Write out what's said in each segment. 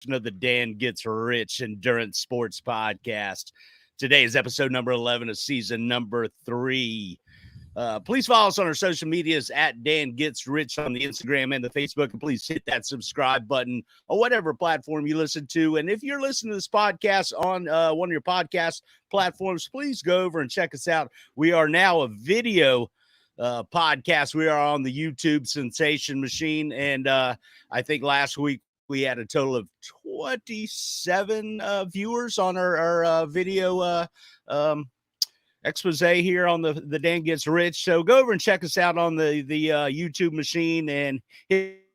of the Dan Gets Rich Endurance Sports Podcast. Today is episode number 11 of season number 3. Please follow us on our social medias at Dan Gets Rich on the Instagram and the Facebook, and please hit that subscribe button on whatever platform you listen to. And if you're listening to this podcast on one of your podcast platforms, please go over and check us out. We are now a video podcast. We are on the YouTube sensation machine, and I think last week we had a total of 27 viewers on our video expose here on the Dan Gets Rich. So go over and check us out on the YouTube machine and hit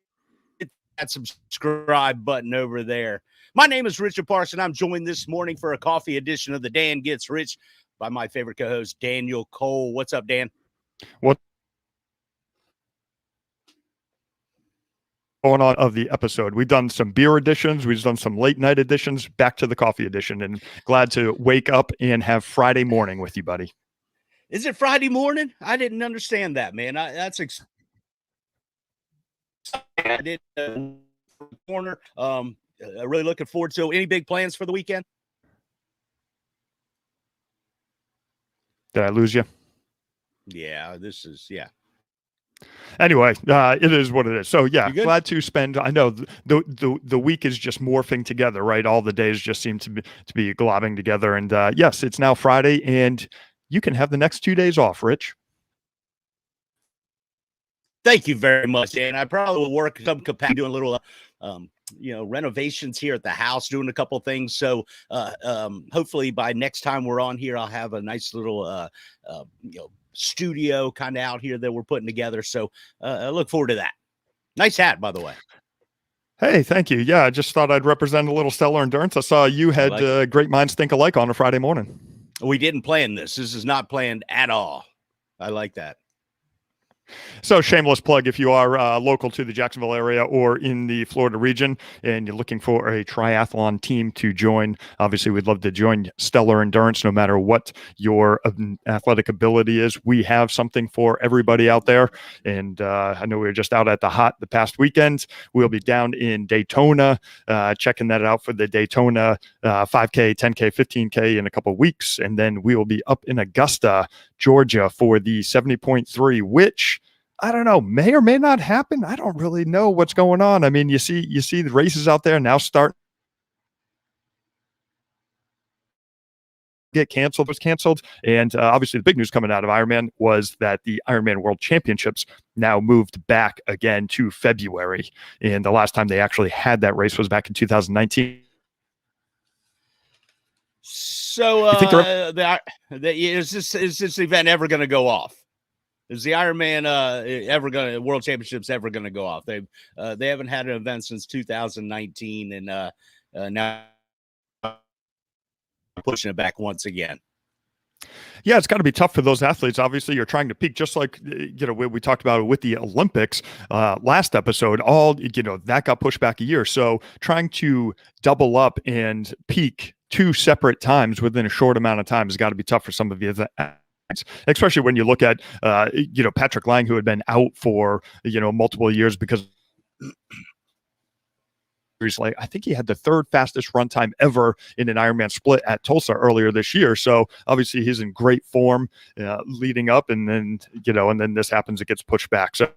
that subscribe button over there. My name is Richard Parson. I'm joined this morning for a coffee edition of the Dan Gets Rich by my favorite co-host, Daniel Cole. What's up, Dan? What going on of the episode? We've done some beer editions, we've done some late night editions, back to the coffee edition, and glad to wake up and have Friday morning with you, buddy. Is it Friday morning? I didn't understand that, man. That's I did corner. Really looking forward to. Any big plans for the weekend? Did I lose you? Yeah, this is Anyway, it is what it is. So yeah, glad to spend. I know the week is just morphing together, right? All the days just seem to be globbing together. And yes, it's now Friday, and you can have the next 2 days off, Rich. Thank you very much, Dan. I probably will work some capacity doing a little, renovations here at the house, doing a couple things. So hopefully by next time we're on here, I'll have a nice little, studio kind of out here that we're putting together. So I look forward to that. Nice hat, by the way. Hey, thank you. Yeah, I just thought I'd represent a little stellar endurance. I saw you had great minds think alike on a Friday morning. We didn't plan this. This is not planned at all. I like that. So shameless plug, if you are local to the Jacksonville area or in the Florida region and you're looking for a triathlon team to join, obviously we'd love to join Stellar Endurance no matter what your athletic ability is. We have something for everybody out there. And I know we were just out at the Hot the past weekend. We'll be down in Daytona, checking that out for the Daytona 5K, 10K, 15K in a couple of weeks. And then we will be up in Augusta, Georgia for the 70.3, which I don't know, may or may not happen. I don't really know what's going on. I mean, you see the races out there now start get canceled, was canceled. And obviously the big news coming out of Ironman was that the Ironman World Championships now moved back again to February. And the last time they actually had that race was back in 2019. So is this event ever going to go off? Is the Ironman World Championships ever going to go off? They haven't had an event since 2019, and now pushing it back once again. Yeah, it's got to be tough for those athletes. Obviously, you're trying to peak, just like we talked about with the Olympics last episode. That got pushed back a year. So trying to double up and peak 2 separate times within a short amount of time has got to be tough for some of the athletes. Especially when you look at, Patrick Lange, who had been out for, multiple years because I think he had the 3rd fastest run time ever in an Ironman split at Tulsa earlier this year. So obviously he's in great form leading up, and then this happens, it gets pushed back. So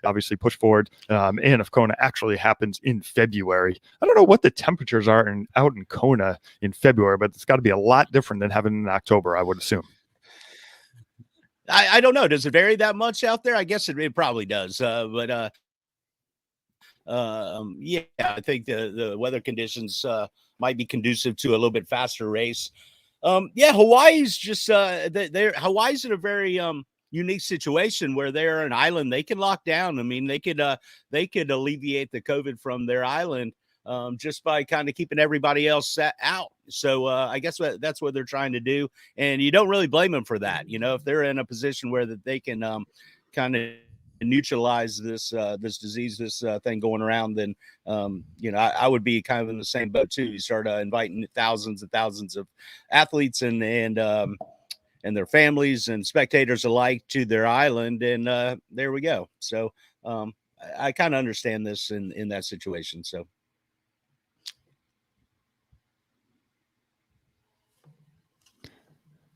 obviously push forward. And if Kona actually happens in February, I don't know what the temperatures are out in Kona in February, but it's got to be a lot different than having in October, I would assume. I don't know. Does it vary that much out there? I guess it probably does. I think the weather conditions might be conducive to a little bit faster race. Hawaii's just Hawaii's in a very unique situation where they're an island. They can lock down. I mean, they could alleviate the COVID from their island just by kind of keeping everybody else out. So I guess that's what they're trying to do. And you don't really blame them for that. If they're in a position where that they can kind of neutralize this disease, this thing going around, then I would be kind of in the same boat too. You start inviting thousands and thousands of athletes and their families and spectators alike to their island, and there we go. So I kind of understand this in that situation. So.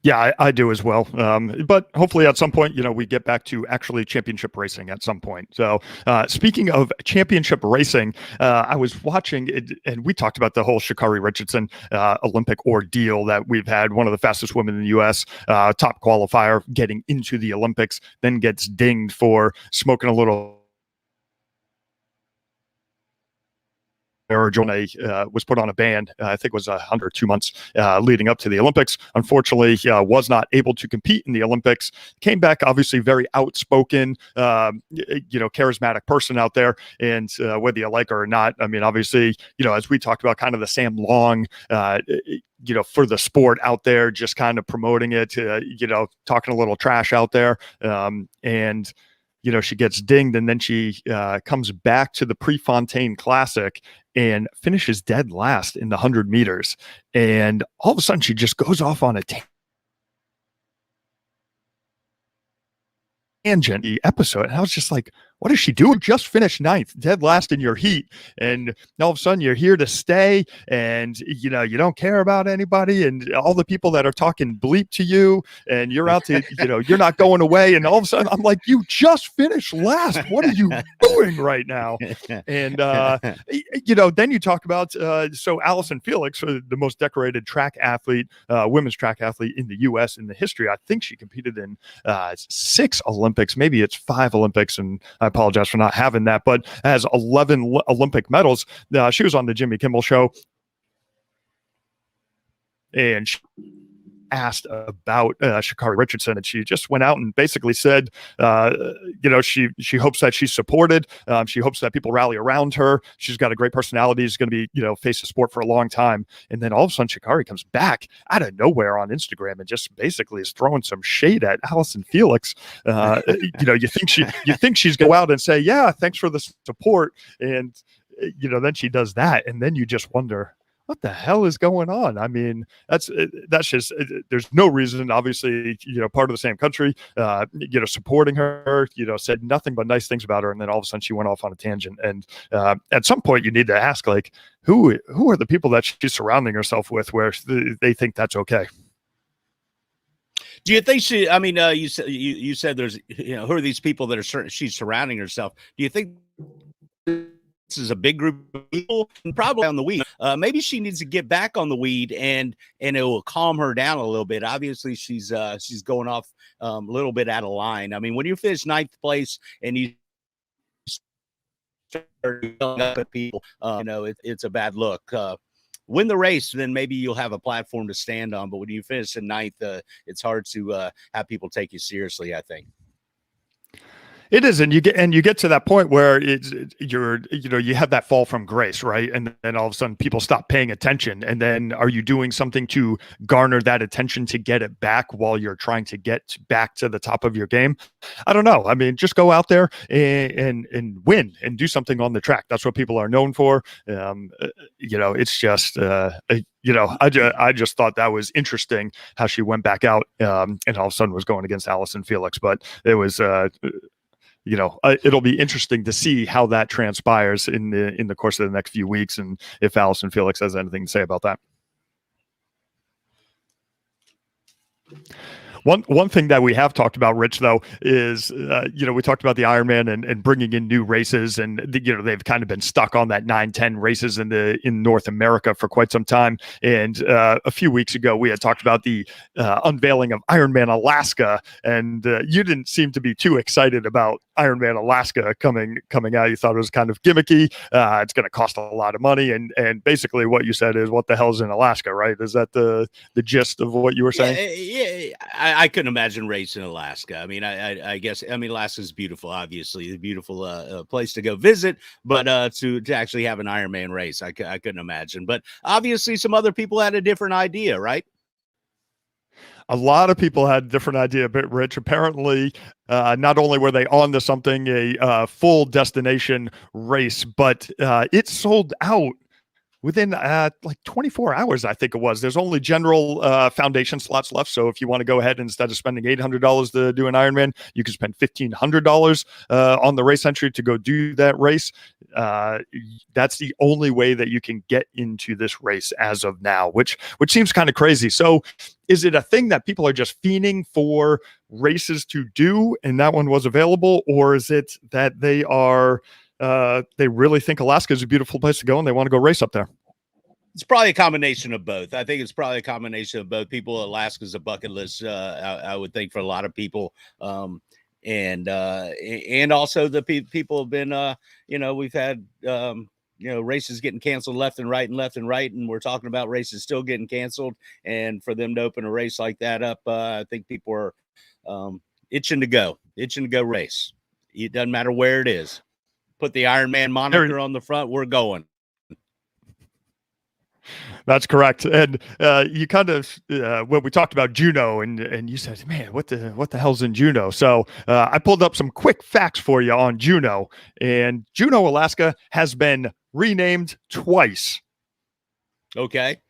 Yeah, I do as well. But hopefully at some point, we get back to actually championship racing at some point. So speaking of championship racing, I was watching it, and we talked about the whole Sha'Carri Richardson Olympic ordeal that we've had. One of the fastest women in the U.S., top qualifier, getting into the Olympics, then gets dinged for smoking a little marijuana, was put on a ban. I think it was under 2 months leading up to the Olympics. Unfortunately, was not able to compete in the Olympics. Came back, obviously, very outspoken, charismatic person out there. And whether you like her or not, I mean, obviously, as we talked about, kind of the Sam Long, for the sport out there, just kind of promoting it, talking a little trash out there. And she gets dinged, and then she comes back to the Prefontaine Classic and finishes dead last in the 100 meters. And all of a sudden, she just goes off on a tangent episode. And I was just like, what is she doing? Just finished ninth, dead last in your heat. And all of a sudden you're here to stay, and you don't care about anybody and all the people that are talking bleep to you, and you're out to, you're not going away. And all of a sudden I'm like, you just finished last. What are you doing right now? And, then you talk about, so Allison Felix, the most decorated track athlete, women's track athlete in the U.S. in the history. I think she competed in 6 Olympics, maybe it's 5 Olympics, and I apologize for not having that, but has 11 Olympic medals. She was on the Jimmy Kimmel Show, and she asked about Sha'Carri Richardson, and she just went out and basically said, she hopes that she's supported. She hopes that people rally around her. She's got a great personality. She's going to be, face the sport for a long time. And then all of a sudden, Sha'Carri comes back out of nowhere on Instagram and just basically is throwing some shade at Allison Felix. You think she's going to go out and say, yeah, thanks for the support. And, then she does that. And then you just wonder, what the hell is going on? I mean, that's just, there's no reason, obviously, part of the same country, supporting her, said nothing but nice things about her. And then all of a sudden she went off on a tangent. And at some point you need to ask, like, who are the people that she's surrounding herself with where they think that's okay? Do you think she, I mean, you said there's, who are these people that are she's surrounding herself? Do you think this is a big group of people, and probably on the weed? Maybe she needs to get back on the weed, and it will calm her down a little bit. Obviously, she's going off a little bit out of line. I mean, when you finish 9th place and you start yelling up at people, it's a bad look. Win the race, then maybe you'll have a platform to stand on. But when you finish in 9th, it's hard to have people take you seriously, I think. It is, and you get to that point where you have that fall from grace, right? And then all of a sudden people stop paying attention. And then are you doing something to garner that attention to get it back while you're trying to get back to the top of your game? I don't know. I mean, just go out there and win and do something on the track. That's what people are known for. It's just I just thought that was interesting how she went back out and all of a sudden was going against Allison Felix, but it was. It'll be interesting to see how that transpires in the course of the next few weeks, and if Allison Felix has anything to say about that. One thing that we have talked about, Rich, though, is, we talked about the Ironman and bringing in new races, and, they've kind of been stuck on that 9-10 races in North America for quite some time. And a few weeks ago, we had talked about the unveiling of Ironman Alaska, and you didn't seem to be too excited about Ironman Alaska coming out. You thought it was kind of gimmicky. It's going to cost a lot of money. And basically what you said is, what the hell's in Alaska, right? Is that the gist of what you were saying? Yeah. I couldn't imagine racing in Alaska. I mean, I guess Alaska is beautiful, obviously, a beautiful place to go visit, but to actually have an Ironman race, I couldn't imagine. But obviously some other people had a different idea, right? A lot of people had a different idea, but Rich, apparently, not only were they on to something, a full destination race, but it sold out within like 24 hours, I think it was. There's only general foundation slots left. So if you want to go ahead, instead of spending $800 to do an Ironman, you can spend $1,500 on the race entry to go do that race. That's the only way that you can get into this race as of now, which seems kind of crazy. So is it a thing that people are just fiending for races to do and that one was available, or is it that they really think Alaska is a beautiful place to go and they want to go race up there? It's probably a combination of both. I think it's probably a combination of both. People, Alaska's a bucket list, I would think, for a lot of people. And also the people have been, we've had, races getting canceled left and right. And we're talking about races still getting canceled. And for them to open a race like that up, I think people are itching to go race. It doesn't matter where it is. Put the Ironman moniker on the front. We're going. That's correct. And you kind of when we talked about Juneau, and you said, "Man, what the hell's in Juneau?" So I pulled up some quick facts for you on Juneau, and Juneau, Alaska, has been renamed twice. Okay.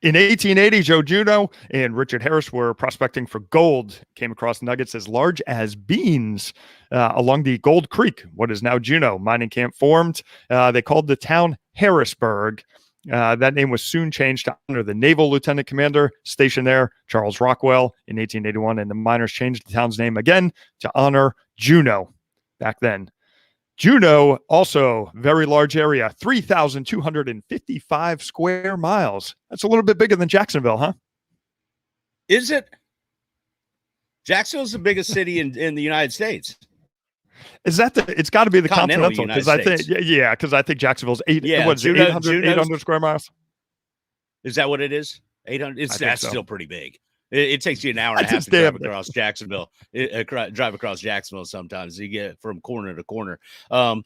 In 1880, Joe Juneau and Richard Harris were prospecting for gold, came across nuggets as large as beans along the Gold Creek, what is now Juneau. Mining camp formed. They called the town Harrisburg. That name was soon changed to honor the naval lieutenant commander stationed there, Charles Rockwell, in 1881, and the miners changed the town's name again to honor Juneau back then. Juneau, also very large area, 3,255 square miles. That's a little bit bigger than Jacksonville, huh? Is it? Jacksonville's the biggest city in the United States. Is that it's got to be the continental? Because I think, because I think Jacksonville's 800 square miles. Is that what it is? 800. That's still pretty big. It takes you an hour and a half to drive across Jacksonville. Drive across Jacksonville sometimes. You get from corner to corner. So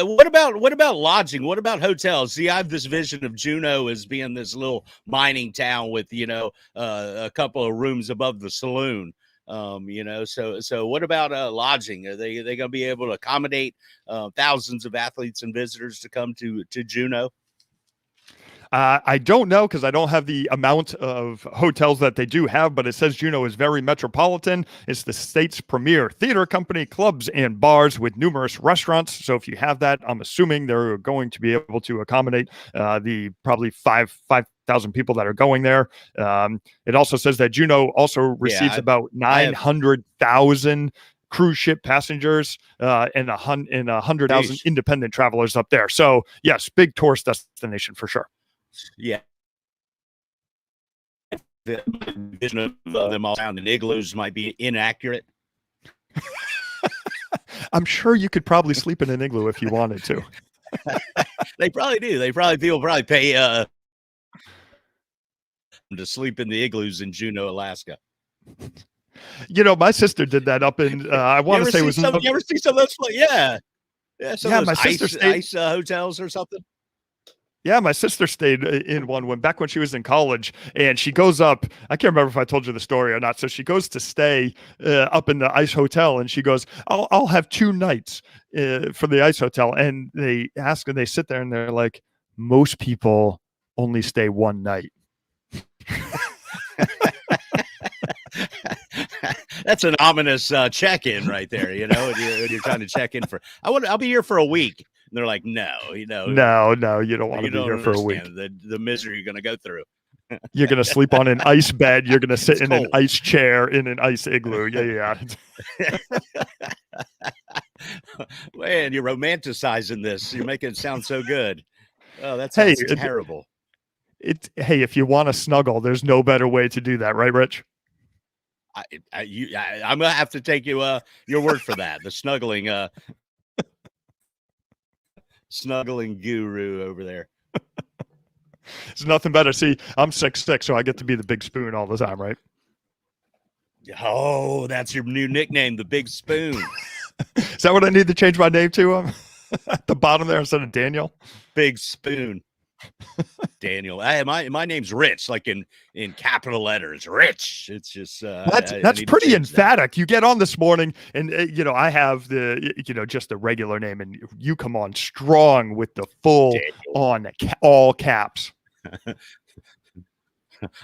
what about lodging? What about hotels? See, I have this vision of Juneau as being this little mining town with a couple of rooms above the saloon. So what about lodging? Are they going to be able to accommodate thousands of athletes and visitors to come to Juneau? I don't know because I don't have the amount of hotels that they do have, but it says Juneau is very metropolitan. It's the state's premier theater company, clubs, and bars with numerous restaurants. So if you have that, I'm assuming they're going to be able to accommodate the probably 5,000 people that are going there. It also says that Juneau also receives about 900,000 cruise ship passengers and 100,000 independent travelers up there. So yes, big tourist destination for sure. Yeah. The vision of them all down in igloos might be inaccurate. I'm sure you could probably sleep in an igloo if you wanted to. They probably do. They probably pay to sleep in the igloos in Juneau, Alaska. My sister did that up in I want to say it was. You ever see some of those? Yeah. Some of those my sister ice hotels or something. Yeah, my sister stayed in one back when she was in college, and she goes up. I can't remember if I told you the story or not. So she goes to stay up in the ice hotel, and she goes, "I'll have 2 nights for the ice hotel." And they ask, and they sit there, and they're like, "Most people only stay 1 night." That's an ominous check-in right there. When you're trying to check in for. I'll be here for a week. And they're like, no, no, you don't want to be here for a week. The misery you're going to go through. You're going to sleep on an ice bed. You're going to sit in an ice chair in an ice igloo. Yeah. Man, you're romanticizing this. You're making it sound so good. Oh, that sounds terrible. Hey, if you want to snuggle, there's no better way to do that, right, Rich? I'm going to have to take your word for that. The snuggling guru over there. There's nothing better. See, I'm 6'6", so I get to be the big spoon all the time, right? Oh, that's your new nickname, the Big Spoon. Is that what I need to change my name to? At the bottom there instead of Daniel? Big Spoon. Daniel. My name's Rich, like in capital letters. Rich. It's just that's pretty emphatic. You get on this morning, and I have the just the regular name, and you come on strong with the full on all caps.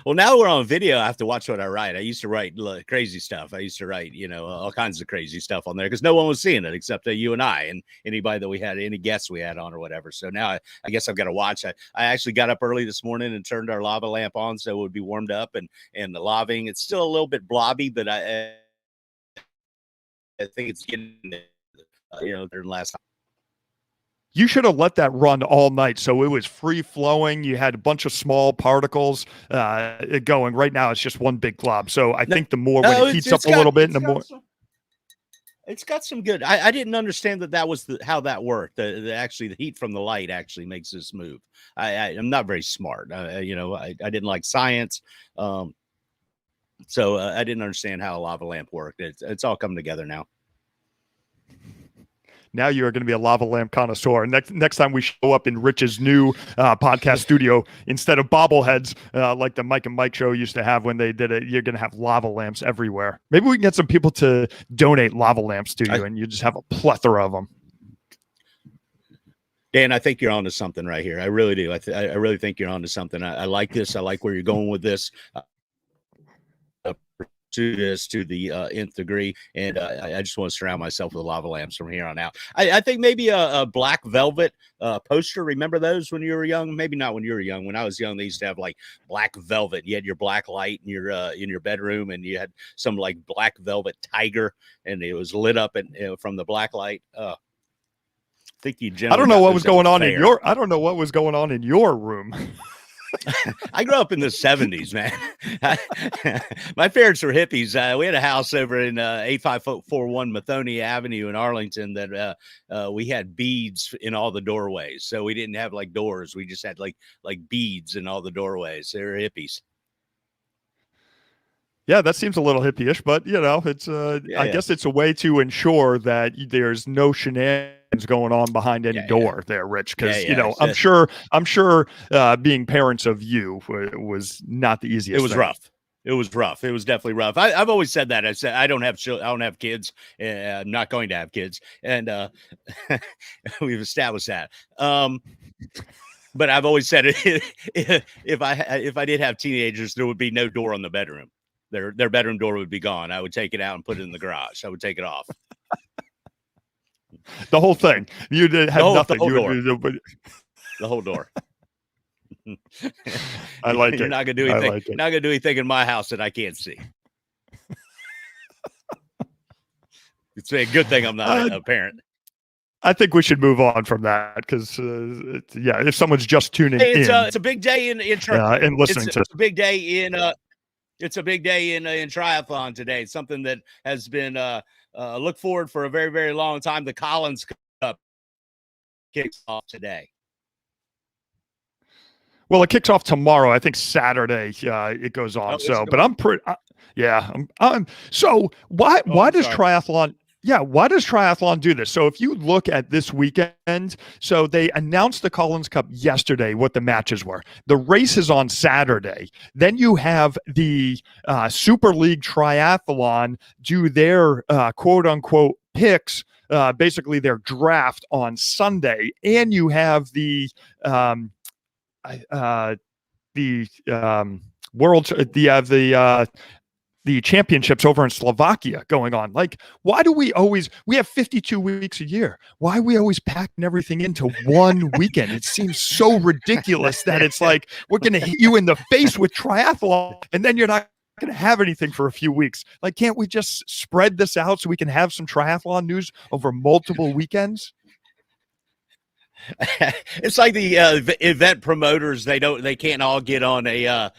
Well, now we're on video. I have to watch what I write. I used to write crazy stuff. I used to write, all kinds of crazy stuff on there because no one was seeing it except you and I and anybody that we had, any guests we had on or whatever. So now I guess I've got to watch. I actually got up early this morning and turned our lava lamp on so it would be warmed up and the laving. It's still a little bit blobby, but I think it's getting during last time. You should have let that run all night so it was free flowing. You had a bunch of small particles going. Right now, it's just one big glob. So I think the more when it heats up a little bit, and the more it's got some good. I didn't understand that was how that worked. The heat from the light actually makes this move. I'm not very smart. I didn't like science, so I didn't understand how a lava lamp worked. It's all coming together now. Now you are going to be a lava lamp connoisseur. Next time we show up in Rich's new podcast studio, instead of bobbleheads like the Mike and Mike show used to have when they did it, you're going to have lava lamps everywhere. Maybe we can get some people to donate lava lamps to you, and you just have a plethora of them. Dan, I think you're onto something right here. I really do. I really think you're onto something. I like this. I like where you're going with this. To the nth degree, and I just want to surround myself with lava lamps from here on out. I think maybe a black velvet poster. Remember those when you were young? Maybe not when you were young. When I was young, they used to have like black velvet. You had your black light in your bedroom, and you had some like black velvet tiger, and it was lit up from the black light. I think I don't know what was going on in your. I don't know what was going on in your room. I grew up in the 70s, man. My parents were hippies. We had a house over in 8541 Mathonia Avenue in Arlington that we had beads in all the doorways. So we didn't have like doors. We just had like beads in all the doorways. They were hippies. Yeah, that seems a little hippie-ish, but it's I guess it's a way to ensure that there's no shenanigans going on behind any door there, Rich, because I'm sure being parents of you was not the easiest. It was rough. It was rough. It was definitely rough. I've always said that. I said I don't have kids. I'm not going to have kids, and we've established that. But I've always said if I did have teenagers, there would be no door on the bedroom. Their bedroom door would be gone. I would take it out and put it in the garage. I would take it off. The whole thing. You did have nothing. The whole door. I like it. You're not gonna do anything. Not gonna do anything in my house that I can't see. It's a good thing I'm not a parent. I think we should move on from that because, if someone's just tuning in, it's a big day in and listening to. It's a big day in. It's a big day in triathlon today. It's something that has been looked forward for a very, very long time. The Collins Cup kicks off today. Well, it kicks off tomorrow. I think Saturday it goes on. But I'm pretty. So why does triathlon? Yeah, why does triathlon do this? So if you look at this weekend, so they announced the Collins Cup yesterday, what the matches were. The race is on Saturday. Then you have the Super League Triathlon do their quote-unquote picks, basically their draft on Sunday. And you have the the championships over in Slovakia going on. Like, why do we have 52 weeks a year? Why are we always packing everything into one weekend? It seems so ridiculous that it's like, we're going to hit you in the face with triathlon and then you're not going to have anything for a few weeks. Like, can't we just spread this out so we can have some triathlon news over multiple weekends? It's like the event promoters. They can't all get on a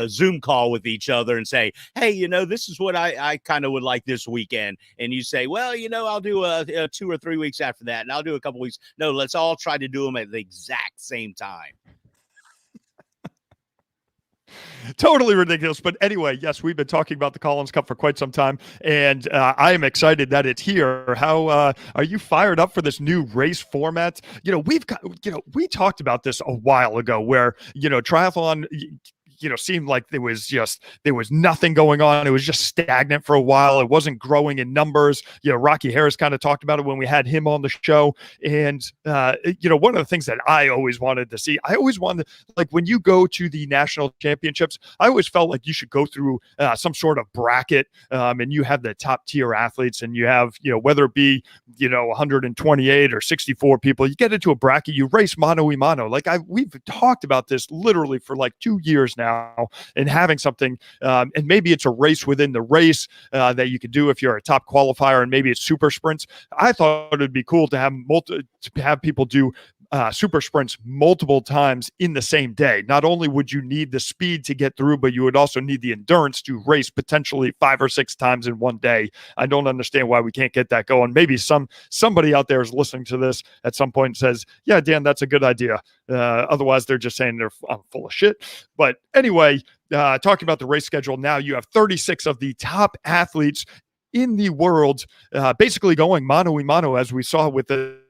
Zoom call with each other and say, hey, this is what I kind of would like this weekend. And you say, well, I'll do 2 or 3 weeks after that. And I'll do a couple weeks. No, let's all try to do them at the exact same time. Totally ridiculous. But anyway, yes, we've been talking about the Collins Cup for quite some time, and I am excited that it's here. How are you fired up for this new race format? We talked about this a while ago where, triathlon, seemed like there was nothing going on. It was just stagnant for a while. It wasn't growing in numbers. Rocky Harris kind of talked about it when we had him on the show. And, one of the things that I always wanted to see, I always wanted, like, when you go to the national championships, I always felt like you should go through some sort of bracket, and you have the top tier athletes, and you have, whether it be, 128 or 64 people, you get into a bracket, you race mano a mano. Like we've talked about this literally for like 2 years now. And having something, and maybe it's a race within the race that you could do if you're a top qualifier, and maybe it's super sprints. I thought it'd be cool to have people do super sprints multiple times in the same day. Not only would you need the speed to get through, but you would also need the endurance to race potentially 5 or 6 times in one day. I don't understand why we can't get that going. Maybe somebody out there is listening to this at some point and says, yeah, Dan, that's a good idea. Otherwise, they're just saying I'm full of shit. But anyway, talking about the race schedule now, you have 36 of the top athletes in the world basically going mano a mano, as we saw with the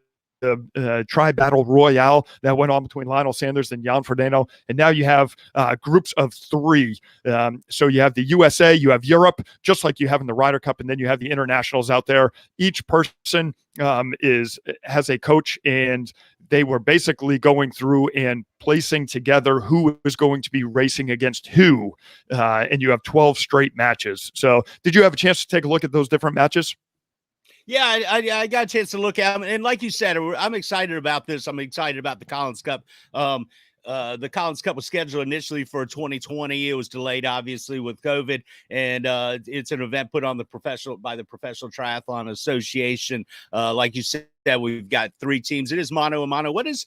tri-battle royale that went on between Lionel Sanders and Jan Frodeno. And now you have groups of 3. So you have the USA, you have Europe, just like you have in the Ryder Cup, and then you have the internationals out there. Each person has a coach, and they were basically going through and placing together who is going to be racing against who. And you have 12 straight matches. So did you have a chance to take a look at those different matches? Yeah, I got a chance to look at them. And like you said, I'm excited about this. I'm excited about the Collins Cup. The Collins Cup was scheduled initially for 2020. It was delayed, obviously, with COVID. And it's an event put on by the Professional Triathlon Association. Like you said, we've got 3 teams. It is mano a mano. What is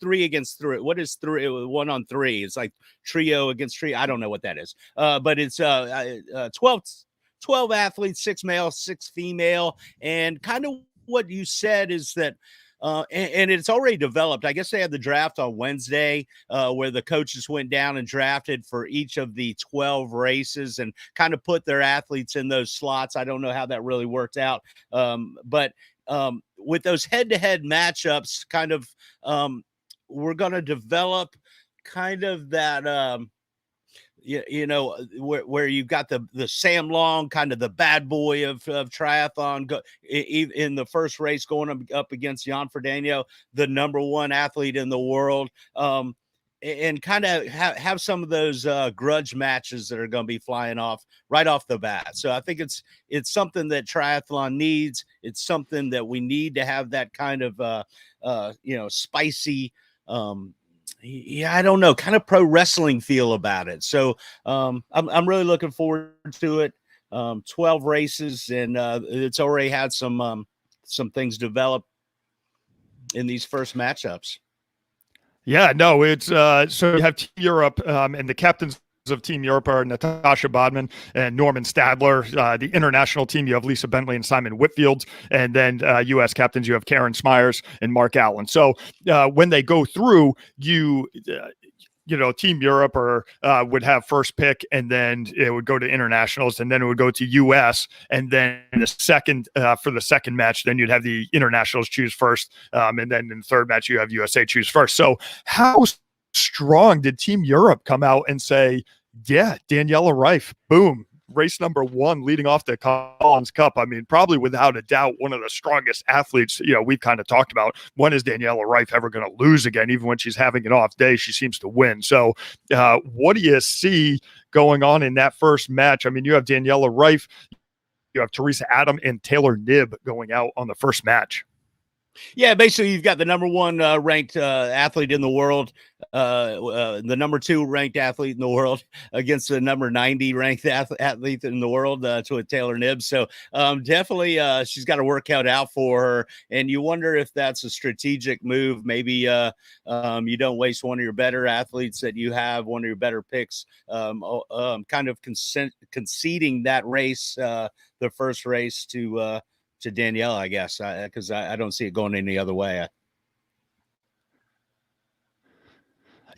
3 against 3? What is 3? 1 on 3? It's like trio against trio. I don't know what that is. But it's 12 athletes, 6 male, 6 female. And kind of what you said is that, and it's already developed. I guess they had the draft on Wednesday where the coaches went down and drafted for each of the 12 races and kind of put their athletes in those slots. I don't know how that really worked out. But with those head-to-head matchups, kind of we're going to develop kind of that where you've got the Sam Long, kind of the bad boy of triathlon, in the first race going up against Jan Frodeno, the number 1 athlete in the world, and kind of have some of those grudge matches that are going to be flying off right off the bat. So I think it's something that triathlon needs. It's something that we need to have, that kind of spicy, I don't know, kind of pro wrestling feel about it. So I'm really looking forward to it. 12 races, and it's already had some things develop in these first matchups. Yeah, no, it's so you have Team Europe, and the captains of Team Europe are Natasha Bodman and Norman Stadler. The international team, you have Lisa Bentley and Simon Whitfield. And then U.S. captains, you have Karen Smyers and Mark Allen. So when they go through, Team Europe would have first pick, and then it would go to internationals, and then it would go to U.S. And then the second for the second match, then you'd have the internationals choose first, and then in the third match you have USA choose first. So how strong did Team Europe come out and say, yeah, Daniela Rife, boom, race number 1 leading off the Collins Cup? I mean, probably without a doubt, one of the strongest athletes, we've kind of talked about. When is Daniela Rife ever going to lose again? Even when she's having an off day, she seems to win. So what do you see going on in that first match? I mean, you have Daniela Rife, you have Teresa Adam and Taylor Knibb going out on the first match. Yeah, basically you've got the number 1 ranked athlete in the world, the number 2 ranked athlete in the world against the number 90 ranked athlete in the world, to a Taylor Knibb. So definitely she's got a workout out for her, and you wonder if that's a strategic move. Maybe you don't waste one of your better athletes that you have, one of your better picks, kind of conceding that race, the first race to Danielle, I guess, because I don't see it going any other way.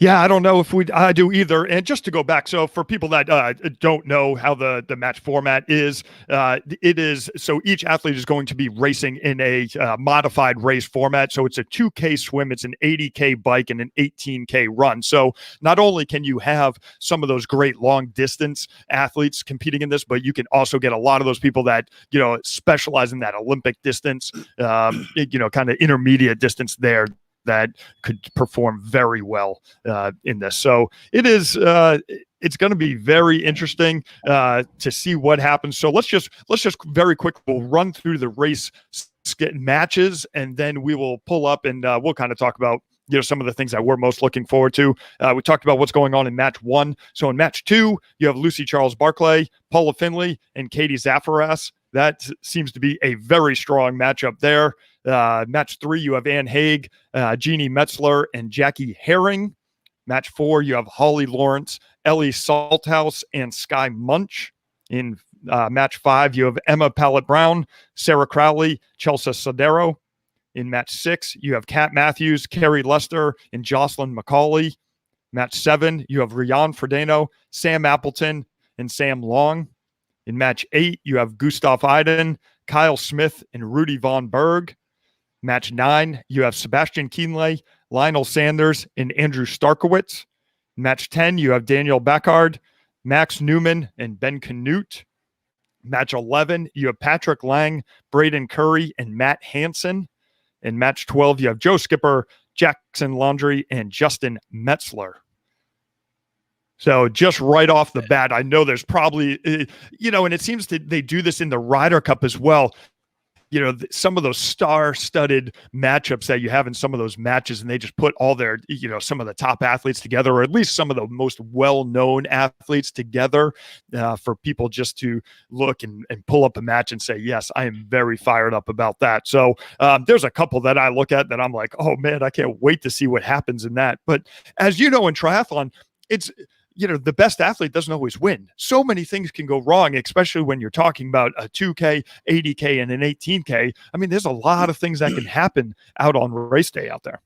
Yeah, I don't know if I do either. And just to go back, so for people that don't know how the match format is, it is so each athlete is going to be racing in a modified race format. So it's a 2K swim, it's an 80K bike, and an 18K run. So not only can you have some of those great long distance athletes competing in this, but you can also get a lot of those people that specialize in that Olympic distance, kind of intermediate distance there, that could perform very well in this. So it is. It's going to be very interesting to see what happens. So let's just very quick. We'll run through the race matches, and then we will pull up and we'll kind of talk about some of the things that we're most looking forward to. We talked about what's going on in match 1. So in match 2, you have Lucy Charles Barclay, Paula Finley, and Katie Zafaras. That seems to be a very strong matchup there. Match 3, you have Ann Haig, Jeannie Metzler, and Jackie Herring. Match 4, you have Holly Lawrence, Ellie Salthouse, and Sky Munch. In match 5, you have Emma Pallett-Brown, Sarah Crowley, Chelsea Sodero. In match 6, you have Kat Matthews, Carrie Lester, and Jocelyn McCauley. Match 7, you have Rian Frodeno, Sam Appleton, and Sam Long. In match 8, you have Gustav Iden, Kyle Smith, and Rudy Von Berg. Match 9, you have Sebastian Kienle, Lionel Sanders, and Andrew Starkowitz. Match 10, you have Daniel Backard, Max Newman, and Ben Canute. Match 11, you have Patrick Lange, Braden Curry, and Matt Hansen. In match 12, you have Joe Skipper, Jackson Laundrie, and Justin Metzler. So just right off the bat, I know there's probably, and it seems that they do this in the Ryder Cup as well. Some of those star-studded matchups that you have in some of those matches, and they just put all their, some of the top athletes together, or at least some of the most well-known athletes together for people just to look and pull up a match and say, yes, I am very fired up about that. So there's a couple that I look at that I'm like, oh man, I can't wait to see what happens in that. But as you know, in triathlon, it's, the best athlete doesn't always win. So many things can go wrong, especially when you're talking about a 2K, 80K, and an 18K. I mean, there's a lot of things that can happen out on race day out there.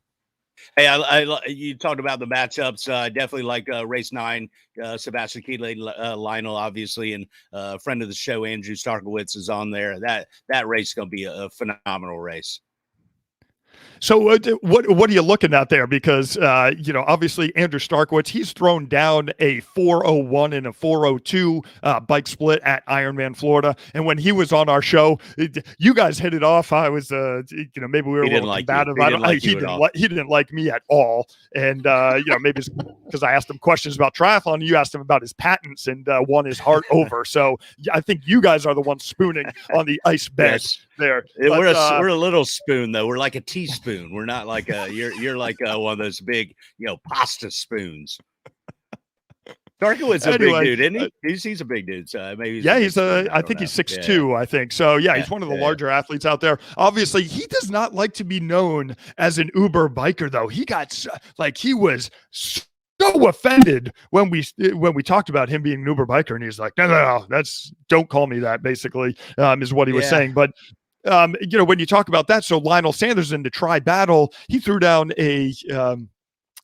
Hey, you talked about the matchups. Definitely like race 9, Sebastian Kienle, Lionel, obviously, and a friend of the show, Andrew Starkowitz, is on there. That race is going to be a phenomenal race. So what are you looking at there? Because, obviously Andrew Starkowitz, he's thrown down a 4:01 and a 4:02 bike split at Ironman Florida. And when he was on our show, you guys hit it off. I was, maybe we were a little combative. He didn't like me at all. And, maybe it's because I asked him questions about triathlon and you asked him about his patents and won his heart over. So I think you guys are the ones spooning on the ice bed. Yes. There, we're a little spoon though. We're like a teaspoon. We're not like you're like one of those big pasta spoons. Starkowitz is a big dude, isn't he? He's a big dude. So maybe I think he's 6'2". I think so. Yeah, he's one of the larger athletes out there. Obviously, he does not like to be known as an Uber biker though. He was so offended when we talked about him being an Uber biker, and he's like, no, don't call me that. Basically, is what he was saying, but. When you talk about that, so Lionel Sanders in the tri battle, he threw down a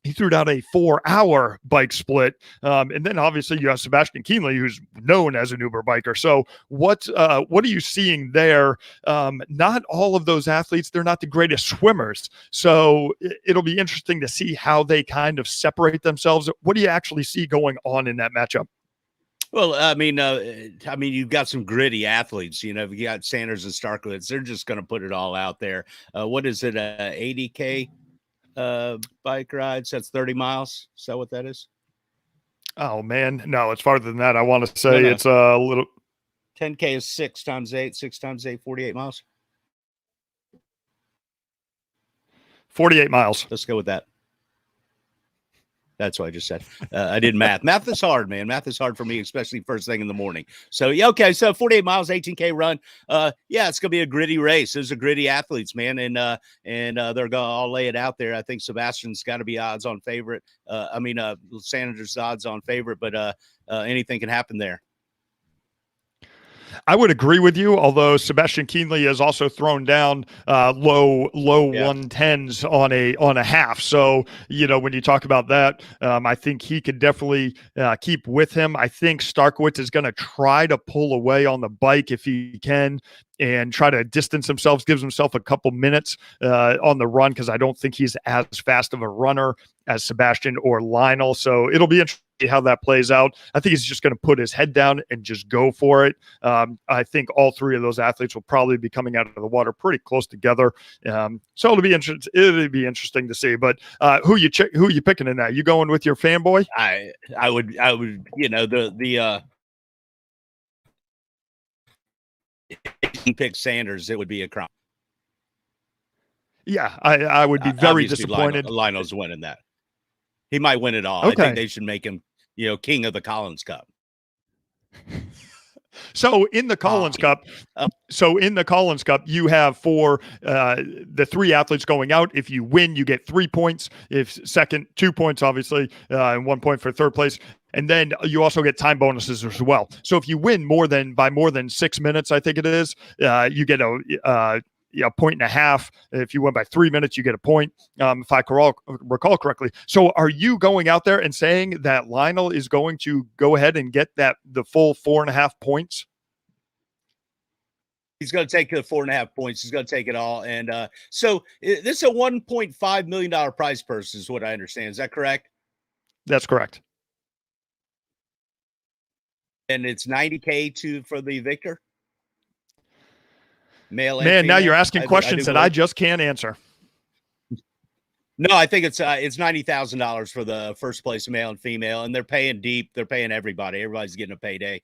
4-hour bike split. And then obviously you have Sebastian Kienle, who's known as an Uber biker. So what are you seeing there? Not all of those athletes, they're not the greatest swimmers. So it'll be interesting to see how they kind of separate themselves. What do you actually see going on in that matchup? Well, I mean, you've got some gritty athletes. You got Sanders and Starkowitz. They're just going to put it all out there. What is it? 80K bike rides. That's 30 miles. Is that what that is? Oh man, no, it's farther than that. I want to say it's a little. 10K is 6 times 8. 6 times 8, 48 miles. 48 miles. Let's go with that. That's what I just said. I did math. Math is hard, man. Math is hard for me, especially first thing in the morning. So, yeah, okay. So 48 miles, 18K run. It's going to be a gritty race. Those are gritty athletes, man. And they're going to all lay it out there. I think Sebastian's got to be odds on favorite. Sanders odds on favorite, but anything can happen there. I would agree with you, although Sebastian Kienle has also thrown down low 110s on a half. So, when you talk about that, I think he could definitely keep with him. I think Starkowitz is going to try to pull away on the bike if he can and try to distance himself, gives himself a couple minutes on the run, because I don't think he's as fast of a runner as Sebastian or Lionel. So it'll be interesting how that plays out. I think he's just going to put his head down and just go for it. I think all three of those athletes will probably be coming out of the water pretty close together. So it'll be interesting. It'll be interesting to see. But who you picking in that? You going with your fanboy? I would the if he picked Sanders, it would be a crime. Yeah, I would be very disappointed. Lionel's winning that. He might win it all. Okay. I think they should make him, king of the Collins Cup. So in the Collins Cup, you have for the three athletes going out. If you win, you get 3 points. If second, 2 points, obviously, and 1 point for third place. And then you also get time bonuses as well. So if you win by more than 6 minutes, I think it is, you get a point and a half. If you win by 3 minutes, you get a point, if I recall correctly. So are you going out there and saying that Lionel is going to go ahead and get the full 4.5 points? He's going to take the 4.5 points. He's going to take it all. And so this is a $1.5 million prize purse is what I understand. Is that correct? That's correct. And it's $90K for the victor? Male and Man, female? now you're asking questions that I just can't answer. No, I think it's $90,000 for the first place male and female, and they're paying deep. They're paying everybody. Everybody's getting a payday.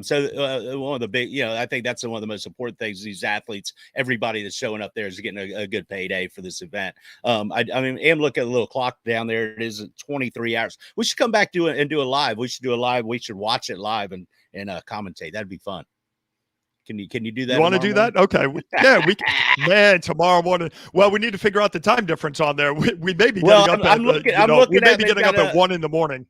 So one of the big, I think that's one of the most important things. These athletes, everybody that's showing up there is getting a good payday for this event. I am looking at a little clock down there. It is 23 hours. We should come back do a live. We should do a live. We should watch it live and commentate. That'd be fun. Can you do that? You want to do that? Okay. Yeah, we can. Man, tomorrow morning. Well, we need to figure out the time difference on there. We may be getting up at 1 in the morning.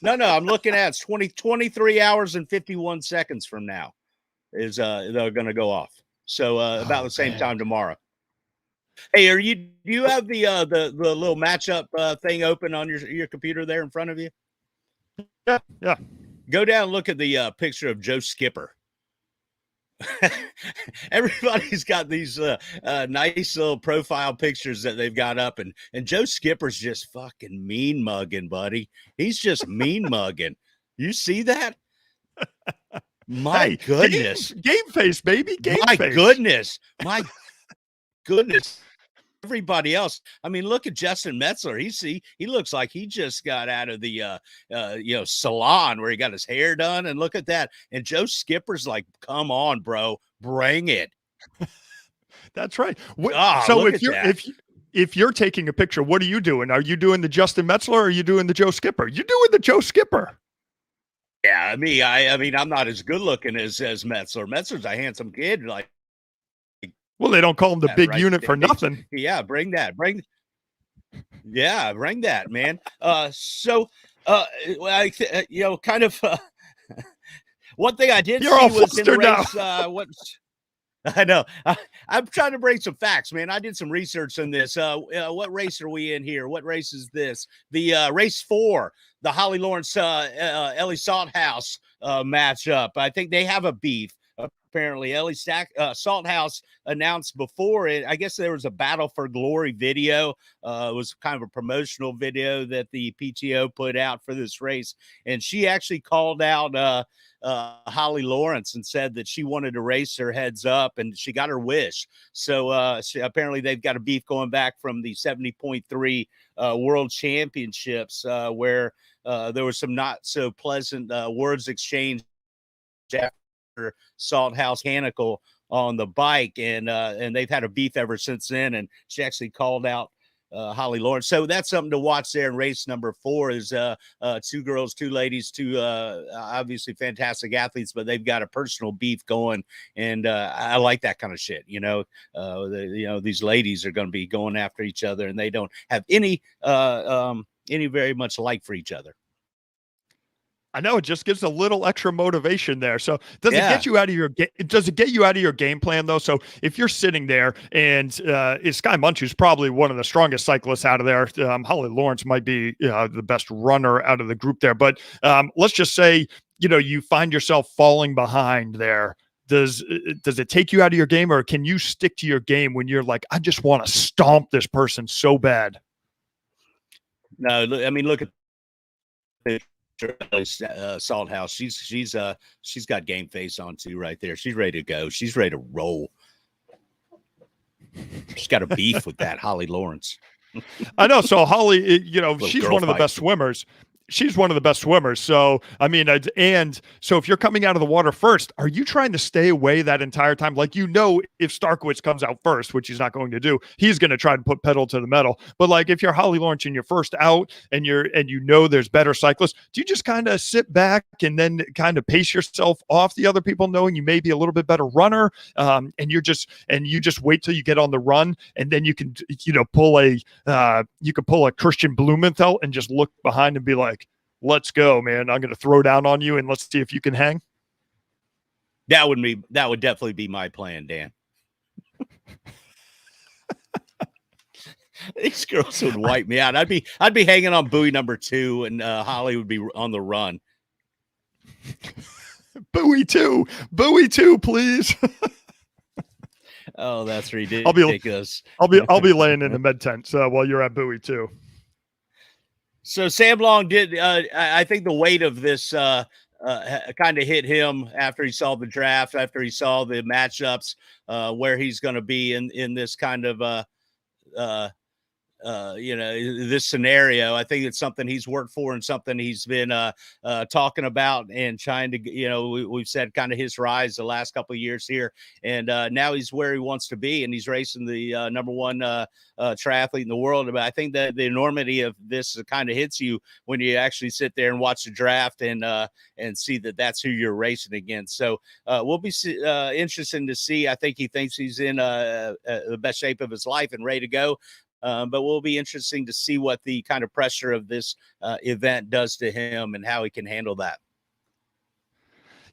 No, I'm looking at 23 hours and 51 seconds from now is they're going to go off. So about the same time tomorrow. Hey, do you have the little matchup thing open on your computer there in front of you? Yeah. Go down and look at the picture of Joe Skipper. Everybody's got these nice little profile pictures that they've got up, and Joe Skipper's just fucking mean mugging, buddy. He's just mean mugging. You see that? My goodness. Game face, baby. My goodness. Everybody else. I mean, look at Justin Metzler. He looks like he just got out of the salon where he got his hair done. And look at that. And Joe Skipper's like, come on, bro, bring it. That's right. So if you're taking a picture, what are you doing? Are you doing the Justin Metzler or are you doing the Joe Skipper? You're doing the Joe Skipper. Yeah, I mean, I'm not as good looking as Metzler. Metzler's a handsome kid, like. Well, they don't call him the big unit for nothing. Yeah, bring that, man. Kind of one thing I did see was in the race. I know. I'm trying to bring some facts, man. I did some research on this. What race are we in here? What race is this? The race 4, the Holly Lawrence, Ellie Salthouse matchup. I think they have a beef. Apparently, Ellie Salthouse announced before it. I guess there was a Battle for Glory video. It was kind of a promotional video that the PTO put out for this race, and she actually called out Holly Lawrence and said that she wanted to race her heads up, and she got her wish. So apparently, they've got a beef going back from the 70.3 World Championships, where there was some not so pleasant words exchanged after Salthouse mechanical on the bike, and they've had a beef ever since then. And she actually called out Holly Lawrence. So that's something to watch there in race number 4 is 2 girls, 2 ladies, 2 obviously fantastic athletes, but they've got a personal beef going. And I like that kind of shit. These ladies are going to be going after each other, and they don't have any very much like for each other. I know, it just gives a little extra motivation there. So does it Yeah. get you out of your does it get you out of your game plan though? So if you're sitting there and Sky Munchu's probably one of the strongest cyclists out of there. Holly Lawrence might be the best runner out of the group there. But let's just say, you find yourself falling behind there. Does it take you out of your game, or can you stick to your game when you're like, I just want to stomp this person so bad? No, I mean, look at Salthouse. She's got game face on too right there. She's ready to go. She's ready to roll. She's got a beef with that Holly Lawrence. I know. So Holly, she's one of the fight. best swimmers. She's one of the best swimmers. So, I mean, and so if you're coming out of the water first, are you trying to stay away that entire time? Like, if Starkowitz comes out first, which he's not going to do, he's going to try to put pedal to the metal. But like, if you're Holly Lawrence and you're first out and there's better cyclists, do you just kind of sit back and then kind of pace yourself off the other people, knowing you may be a little bit better runner? And you just wait till you get on the run, and then you can, pull a Christian Blumenthal and just look behind and be like, let's go, man. I'm going to throw down on you and let's see if you can hang. That would definitely be my plan, Dan. These girls would wipe me out. I'd be hanging on buoy number 2, and Holly would be on the run. Buoy two, please. Oh, that's ridiculous. I'll be laying in the med tent while you're at buoy 2. So Sam Long did. I think the weight of this kind of hit him after he saw the draft, after he saw the matchups, where he's going to be in this kind of this scenario. I think it's something he's worked for and something he's been talking about and trying to, we've said kind of his rise the last couple of years here. And now he's where he wants to be, and he's racing the number one triathlete in the world. But I think that the enormity of this kind of hits you when you actually sit there and watch the draft and see that that's who you're racing against. So we'll be interesting to see. I think he thinks he's in the best shape of his life and ready to go. But will be interesting to see what the kind of pressure of this event does to him and how he can handle that.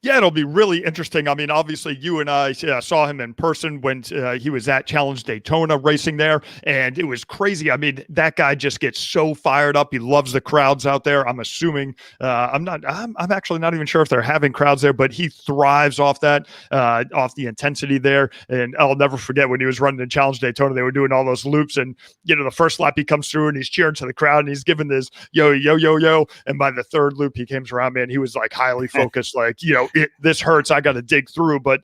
Yeah, it'll be really interesting. I mean, obviously, you and I saw him in person when he was at Challenge Daytona racing there, and it was crazy. I mean, that guy just gets so fired up. He loves the crowds out there. I'm assuming I'm actually not even sure if they're having crowds there, but he thrives off that, off the intensity there. And I'll never forget when he was running in Challenge Daytona, they were doing all those loops, and the first lap he comes through and he's cheering to the crowd and he's giving this yo, and by the third loop he comes around, man, he was like highly focused, like this hurts, I got to dig through. But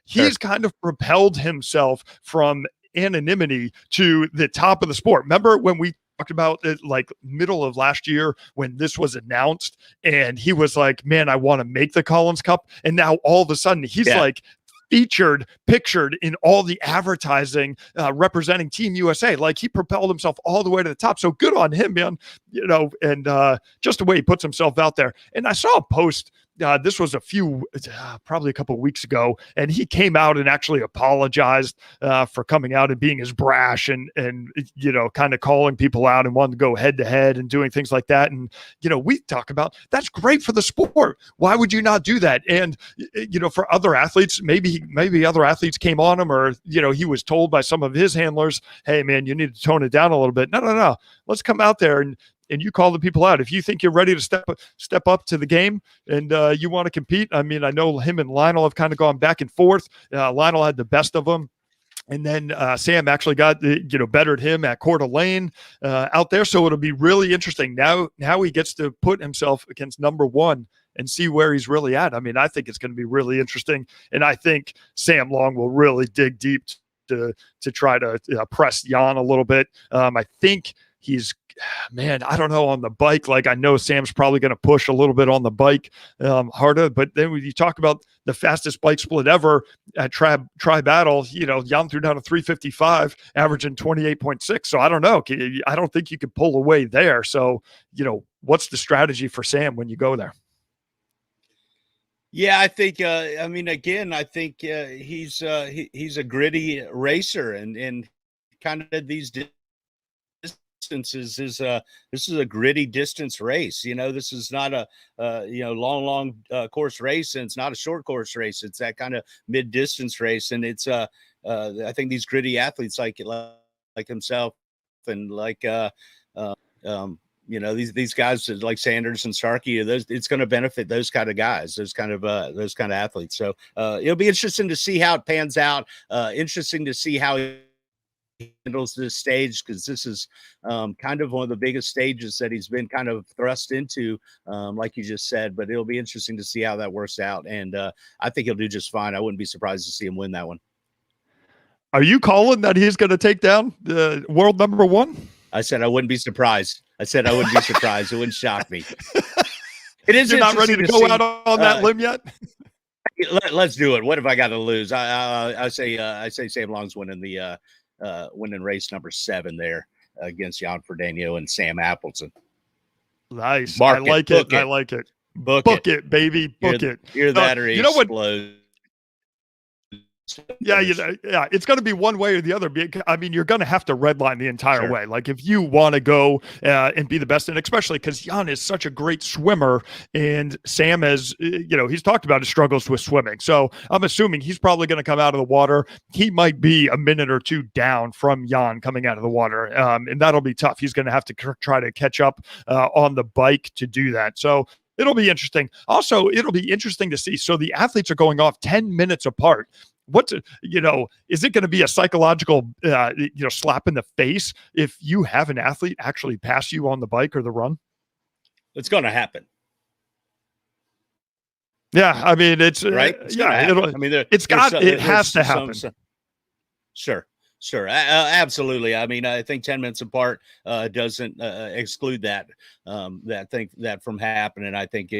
he's kind of propelled himself from anonymity to the top of the sport. Remember when we talked about it, like middle of last year when this was announced, and he was like, man, I want to make the Collins Cup, and now all of a sudden he's like pictured in all the advertising representing Team USA. Like, he propelled himself all the way to the top. So good on him, man. And just the way he puts himself out there. And I saw a post. This was probably a couple of weeks ago, and he came out and actually apologized for coming out and being as brash and kind of calling people out and wanting to go head to head and doing things like that. And we talk about that's great for the sport. Why would you not do that? And for other athletes, maybe other athletes came on him, or he was told by some of his handlers, hey man, you need to tone it down a little bit. No, let's come out there and you call the people out. If you think you're ready to step up to the game and you want to compete. I mean, I know him and Lionel have kind of gone back and forth. Lionel had the best of them. And then Sam actually got, bettered him at Coeur d'Alene out there. So it'll be really interesting. Now he gets to put himself against number one and see where he's really at. I mean, I think it's going to be really interesting. And I think Sam Long will really dig deep to try to press Jan a little bit. I think he's, man, I don't know on the bike. Like, I know Sam's probably going to push a little bit on the bike harder, but then when you talk about the fastest bike split ever at Tri Battle, Jan threw down a 3:55, averaging 28.6. So I don't know. I don't think you could pull away there. So, what's the strategy for Sam when you go there? Yeah, I think. I think he's a gritty racer, and kind of these distances is this is a gritty distance race. This is not a long course race, and it's not a short course race. It's that kind of mid distance race, and it's I think these gritty athletes like himself and like these guys like Sanders and Starkey, it's going to benefit those kind of guys, those kind of athletes. So it'll be interesting to see how it pans out. Interesting to see how he handles this stage, because this is kind of one of the biggest stages that he's been kind of thrust into, like you just said. But it'll be interesting to see how that works out, and I think he'll do just fine. I wouldn't be surprised to see him win that one. Are you calling that he's going to take down the world number one? I said I wouldn't be surprised. It wouldn't shock me. It is. You're not ready to go out on that limb yet? Let's do it. What have I got to lose? I say Sam Long's winning the winning race number 7 there against Jan Frodeno and Sam Appleton. Nice. I like it. Book it, baby. Book it. You're that or explode. Yeah, it's going to be one way or the other. I mean, you're going to have to redline the entire way. Like, if you want to go and be the best, and especially because Jan is such a great swimmer, and Sam has, he's talked about his struggles with swimming. So I'm assuming he's probably going to come out of the water. He might be a minute or two down from Jan coming out of the water, and that'll be tough. He's going to have to try to catch up on the bike to do that. So it'll be interesting. Also, it'll be interesting to see. So the athletes are going off 10 minutes apart. Is it going to be a psychological, slap in the face if you have an athlete actually pass you on the bike or the run? It's going to happen. Yeah. I mean, it's right. It has to happen. Sure. Absolutely. I mean, I think 10 minutes apart doesn't exclude that from happening. I think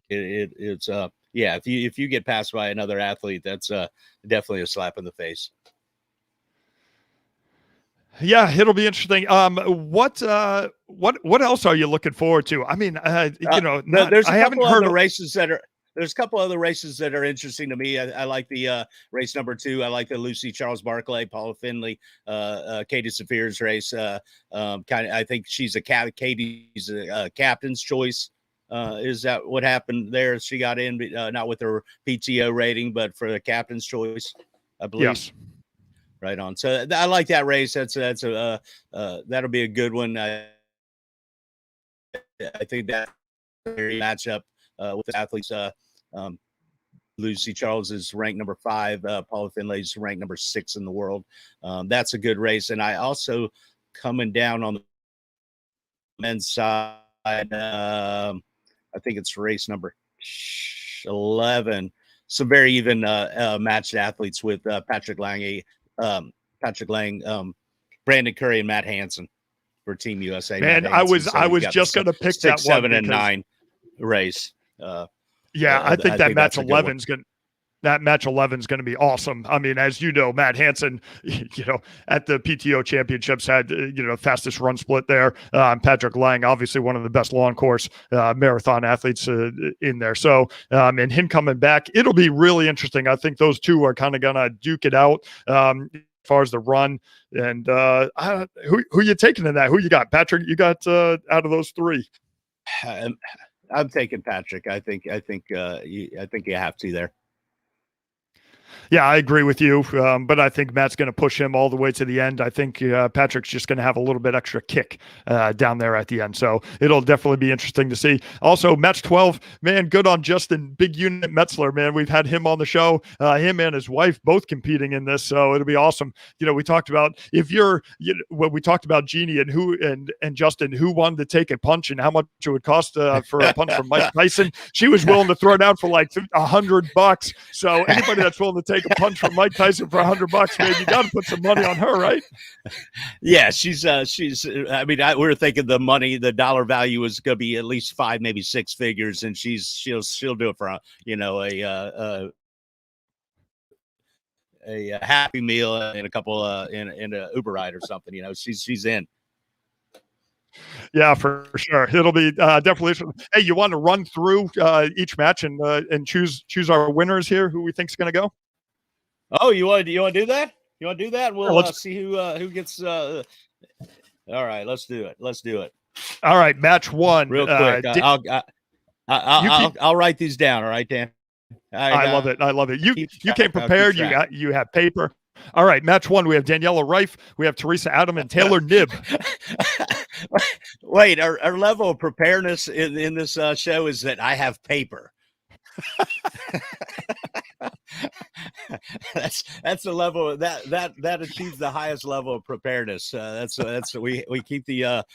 it's if you get passed by another athlete, that's definitely a slap in the face. Yeah, it'll be interesting. What else are you looking forward to? I mean, there's a couple other races that are interesting to me. I like the race number 2. I like the Lucy Charles Barclay, Paula Findlay, Katie Saphir's race. I think she's Katie's captain's choice. Is that what happened there? She got in, not with her PTO rating, but for the captain's choice, I believe. Yes. Right on. So I like that race. That'll be a good one. I think that matchup with the athletes. Lucy Charles is ranked number 5. Paula Findlay's ranked number 6 in the world. That's a good race. And I also, coming down on the men's side, I think it's race number 11. Some very even matched athletes with Patrick Lange, Brandon Curry, and Matt Hansen for Team USA. Man, I was just going to pick 6, that 7, and 9 race. I think that match 11 is going. That match 11 is going to be awesome. I mean, as you know, Matt Hansen, at the PTO championships had, fastest run split there. Patrick Lange, obviously one of the best long course marathon athletes in there. So, and him coming back, it'll be really interesting. I think those two are kind of going to duke it out as far as the run. And who you taking in that? Who you got? Patrick, you got out of those 3? I'm taking Patrick. I think you have to there. Yeah, I agree with you, but I think Matt's going to push him all the way to the end. I think Patrick's just going to have a little bit extra kick down there at the end. So it'll definitely be interesting to see. Also, match 12, man, good on Justin Big Unit Metzler, man. We've had him on the show, him and his wife both competing in this, so it'll be awesome. We talked about when we talked about Jeannie and Justin, who wanted to take a punch and how much it would cost for a punch from Mike Tyson. She was willing to throw down for like $100. So anybody that's willing to take a punch from Mike Tyson for $100, man, you got to put some money on her, right? Yeah, she's. I mean, we were thinking the dollar value is going to be at least 5, maybe 6 figures, and she'll do it for a Happy Meal and a couple in a Uber ride or something. She's in. Yeah, for sure. It'll be definitely. Hey, you want to run through each match and choose our winners here? Who we think's going to go? Oh, you want to do that? You want to do that? We'll see who gets. All right, let's do it. Let's do it. All right, match one. Real quick. I'll write these down. All right, Dan. I love it. I love it. You track, came prepared. You have paper. All right, match one. We have Daniela Reif. We have Teresa Adam and Taylor Knibb. Wait, our level of preparedness in this show is that I have paper. that's the level that achieves the highest level of preparedness. We keep the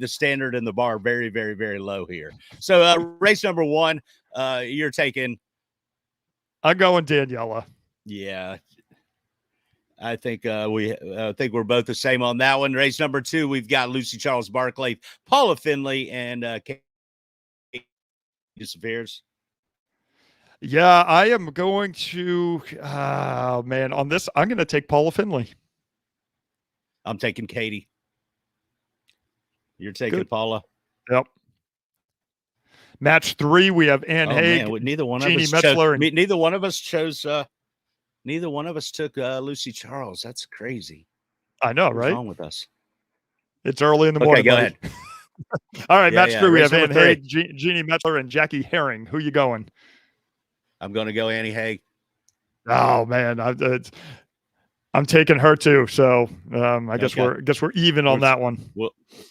standard and the bar very, very, very low here. So race number one, you're taking. I'm going Daniela. Yeah, I think we're both the same on that one. Race number two, we've got Lucy Charles Barclay, Paula Finley, and Kate Disappears. Yeah, I am going to. Man, on this, I'm going to take Paula Finley. I'm taking Katie. You're taking Paula. Yep. Match three, we have Ann Haig. Man, neither one Jeannie of us Metzler, chose, neither one of us chose. Neither one of us took Lucy Charles. That's crazy. I know, What's right? wrong with us? It's early in the morning. Go ahead. All right, match three, we have Ann three. Haig, Jeannie Metzler, and Jackie Herring. Who you going? I'm going to go Annie Haig. Oh man, I'm taking her too. So I guess we're even on that one.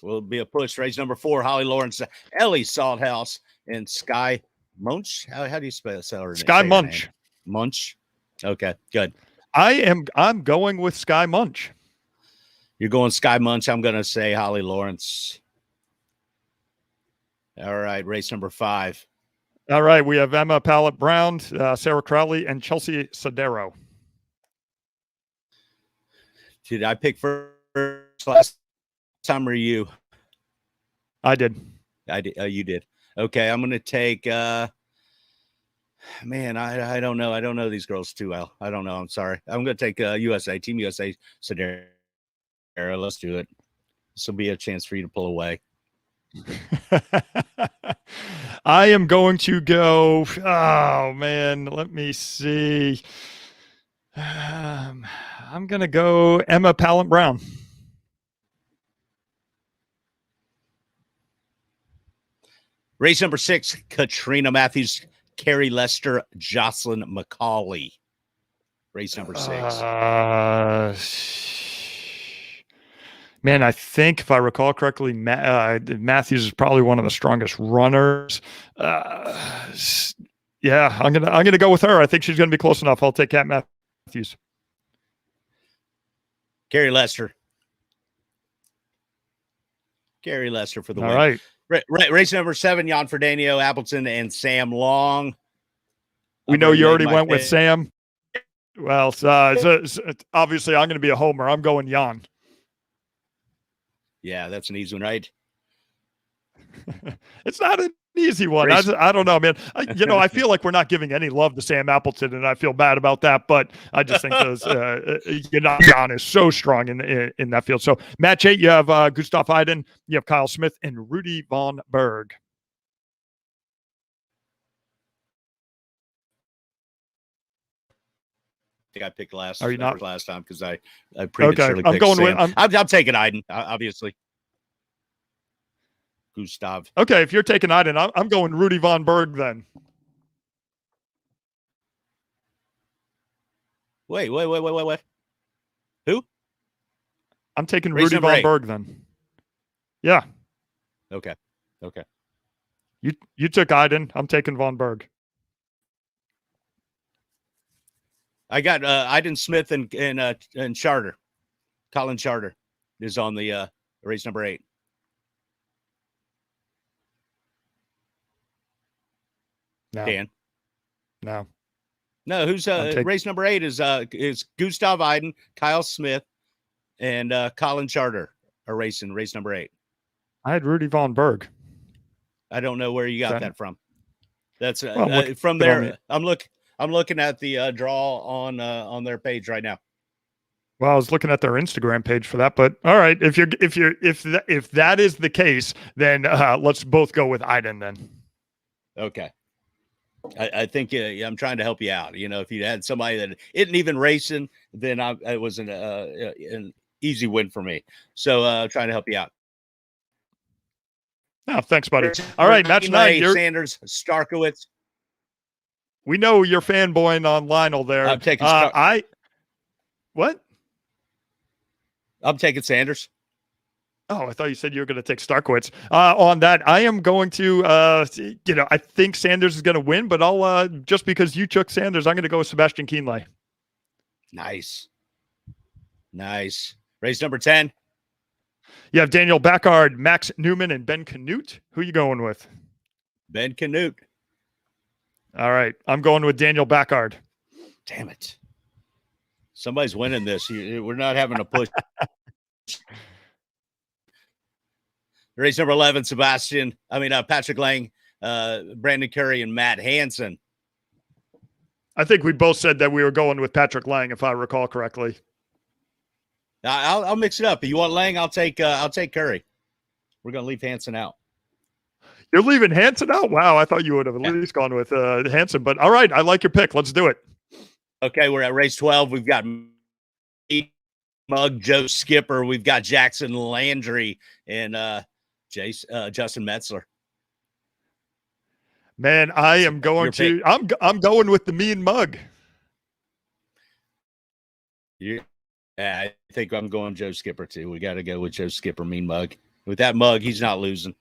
Will be a push. Race number four, Holly Lawrence, Ellie Salthouse, and Sky Munch. How do you spell her name? Sky Munch. Munch. Okay, good. I'm going with Sky Munch. You're going Sky Munch. I'm going to say Holly Lawrence. All right, race number five. All right, we have Emma Pallett Brown, Sarah Crowley, and Chelsea Sodero. Did I pick first last time or you? I did. You did. Okay, I'm going to take. Man, I don't know. I don't know these girls too well. I don't know. I'm sorry. I'm going to take Team USA Sodero. Let's do it. This will be a chance for you to pull away. I am going to go. Oh man, let me see. I'm going to go Emma Pallett Brown. Race number 6, Katrina Matthews, Carrie Lester, Jocelyn McCauley. Race number 6. Man, I think if I recall correctly, Matthews is probably one of the strongest runners. Yeah, I'm gonna go with her. I think she's gonna be close enough. I'll take Kat Matthews. Carrie Lester. Carrie Lester for the win. All right. Race number 7, Jan Fernando Appleton and Sam Long. We know you already went with Sam. Well, obviously I'm going to be a homer. I'm going Jan. Yeah, that's an easy one, right? It's not an easy one. I don't know, man. I feel like we're not giving any love to Sam Appleton, and I feel bad about that. But I just think Jan is so strong in that field. So match 8, you have Gustav Iden, you have Kyle Smith, and Rudy Von Berg. I think I picked last. Are you not last time because I prematurely picked Sam. with. I'm taking Iden, obviously. Gustav. Okay, if you're taking Iden, I'm going Rudy Von Berg then. Wait. Who? I'm taking Rudy Von Berg then. Yeah. Okay. You took Iden. I'm taking Von Berg. I got Iden Smith and Charter. Colin Charter is on the race number 8. No. Dan. No. Who's race number 8 is Gustav Iden, Kyle Smith, and Colin Charter are racing race number 8. I had Rudy Von Berg. I don't know where you got that from. That's from there. I'm looking at the draw on their page right now. Well, I was looking at their Instagram page for that, but all right, if that is the case, then let's both go with Iden then. Okay. I think I'm trying to help you out. If you had somebody that isn't even racing, then I wasn't easy win for me. So trying to help you out. Oh, thanks, buddy. All right, match 9. Sanders, Starkowitz. We know you're fanboying on Lionel there. I'm taking What? I'm taking Sanders. Oh, I thought you said you were going to take Starkowitz. On that, I am going to, I think Sanders is going to win, but I'll just because you took Sanders, I'm going to go with Sebastian Kienle. Nice. Race number 10. You have Daniel Backard, Max Newman, and Ben Canute. Who are you going with? Ben Canute. All right. I'm going with Daniel Backard. Damn it. Somebody's winning this. We're not having a push. Race number 11, Patrick Lange, Brandon Curry, and Matt Hansen. I think we both said that we were going with Patrick Lange, if I recall correctly. I'll mix it up. If you want Lange, I'll take Curry. We're going to leave Hansen out. You're leaving Hansen out? Wow, I thought you would have at least gone with Hansen. But all right, I like your pick. Let's do it. Okay, we're at race 12. We've got Mug, Joe Skipper. We've got Jackson Landry and Justin Metzler. Man, I am going to. I'm going with the Mean Mug. Yeah, I think I'm going Joe Skipper too. We got to go with Joe Skipper, Mean Mug. With that mug, he's not losing.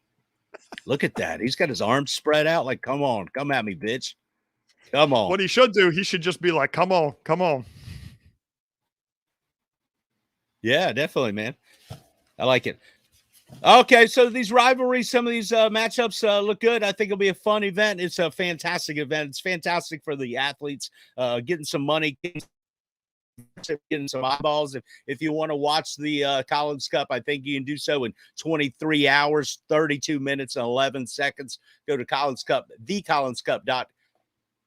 Look at that. He's got his arms spread out. Like, come on, come at me, bitch. Come on. What he should do, he should just be like, come on, come on. Yeah, definitely, man. I like it. Okay, so these rivalries, some of these matchups look good. I think it'll be a fun event. It's a fantastic event. It's fantastic for the athletes, getting some money, getting some eyeballs. If you want to watch the Collins Cup, I think you can do so in 23 hours, 32 minutes, and 11 seconds. Go to Collins Cup, thecollinscup.org,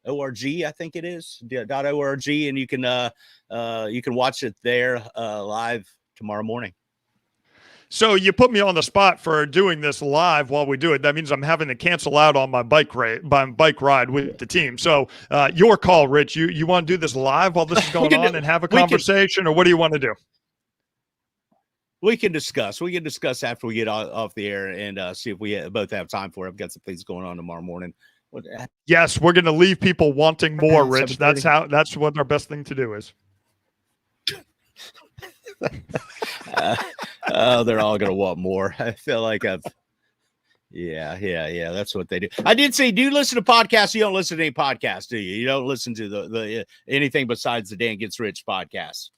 I think it is, .org, and you can watch it there live tomorrow morning. So you put me on the spot for doing this live while we do it. That means I'm having to cancel out on my bike ride with the team. So your call, Rich. You want to do this live while this is going on and have a conversation, or what do you want to do? We can discuss. We can discuss after we get off the air and see if we both have time for it. I've got some things going on tomorrow morning. Yes, we're going to leave people wanting more, Rich. That's what our best thing to do is. They're all going to want more. I feel like yeah. That's what they do. I did say, do you listen to podcasts? You don't listen to any podcasts, do you? You don't listen to the anything besides the Dan Gets Rich podcast.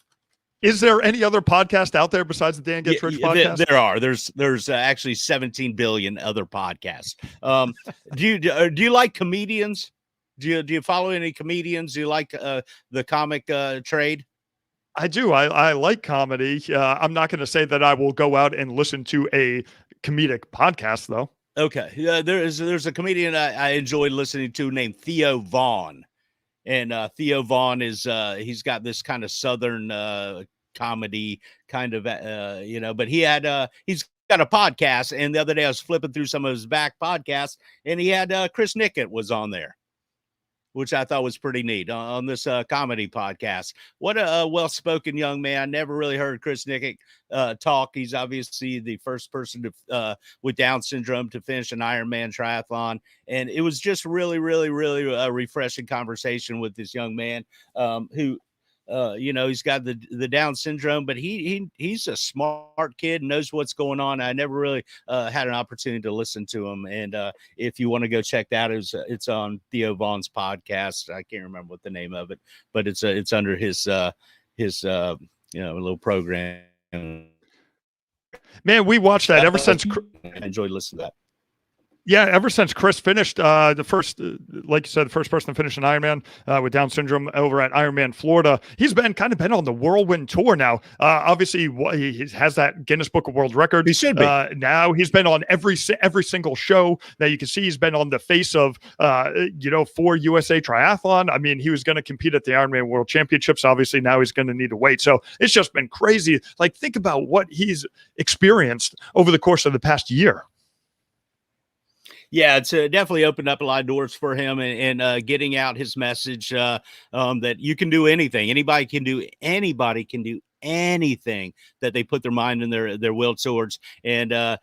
Is there any other podcast out there besides the Dan Gets Rich podcast? There are. There's actually 17 billion other podcasts. Do you like comedians? Do you follow any comedians? Do you like the comic trade? I do. I like comedy. I'm not going to say that I will go out and listen to a comedic podcast, though. Okay. There's a comedian I enjoy listening to named Theo Vaughn. And Theo Vaughn is he's got this kind of Southern comedy kind of, but he's got a podcast. And the other day I was flipping through some of his back podcasts, and he had Chris Nickett was on there, which I thought was pretty neat on this comedy podcast. What a well-spoken young man. I never really heard Chris Nickett talk. He's obviously the first person to with Down syndrome to finish an Ironman triathlon. And it was just really, really, really a refreshing conversation with this young man who, he's got the Down syndrome, but he's a smart kid, knows what's going on. I never really had an opportunity to listen to him. And if you want to go check that, it's on Theo Vaughn's podcast. I can't remember what the name of it, but it's under his little program. Man, we watched that ever since. I enjoyed listening to that. Yeah, ever since Chris finished the first, like you said, the first person to finish an Ironman with Down syndrome over at Ironman Florida, he's been on the whirlwind tour now. Obviously, he has that Guinness Book of World Records. He should be. Now he's been on every single show that you can see. He's been on the face of, for USA Triathlon. I mean, he was going to compete at the Ironman World Championships. Obviously, now he's going to need to wait. So it's just been crazy. Like, think about what he's experienced over the course of the past year. Yeah, it's definitely opened up a lot of doors for him and getting out his message that you can do anything. Anybody can do anything that they put their mind and their will towards. And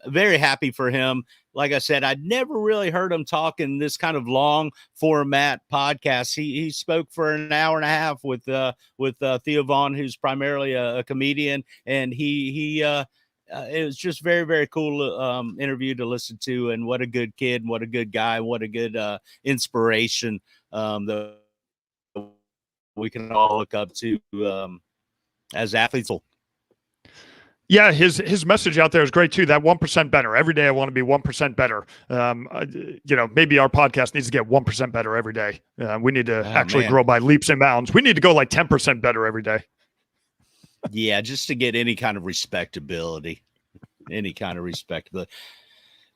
very happy for him. Like I said, I'd never really heard him talk in this kind of long format podcast. He spoke for an hour and a half with Theo Vaughn, who's primarily a comedian, and it was just very, very cool interview to listen to. And what a good kid, and what a good guy, what a good inspiration that we can all look up to as athletes. Yeah, his message out there is great too. That 1% better every day. I want to be 1% better. Maybe our podcast needs to get 1% better every day. We need to grow by leaps and bounds. We need to go like 10% better every day. Yeah, just to get any kind of respectability.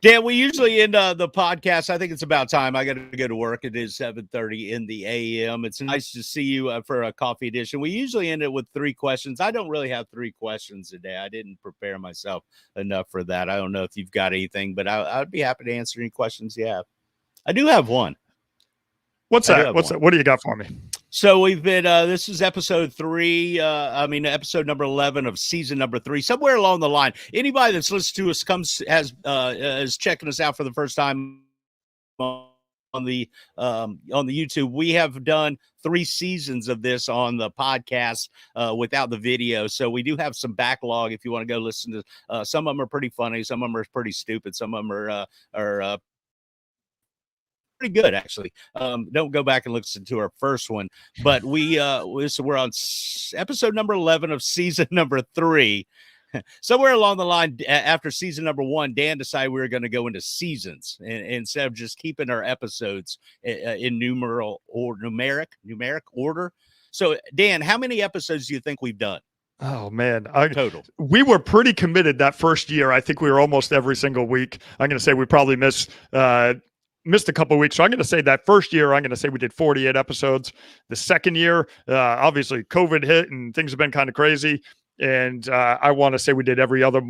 Dan, we usually end the podcast. I think it's about time. I got to go to work. It is 7:30 in the a.m. It's nice to see you for a coffee edition. We usually end it with 3 questions. I don't really have 3 questions today. I didn't prepare myself enough for that. I don't know if you've got anything, but I'd be happy to answer any questions you have. I do have one. What's that? What do you got for me? So we've been, this is episode 3, episode number 11 of season number 3, somewhere along the line. Anybody that's listened to us is checking us out for the first time on the YouTube. We have done 3 seasons of this on the podcast without the video. So we do have some backlog if you want to go listen to, some of them are pretty funny. Some of them are pretty stupid. Some of them are pretty good, actually. Don't go back and listen to our first one, but we're on episode number 11 of season number 3. Somewhere along the line after season number 1, Dan decided we were going to go into seasons instead of just keeping our episodes in numeric order. So Dan, how many episodes do you think we've done? Oh man, total. We were pretty committed that first year. I think we were almost every single week. I'm going to say we probably missed a couple of weeks. So I'm going to say that first year, I'm going to say we did 48 episodes. The second year, obviously COVID hit and things have been kind of crazy. And I want to say we did every other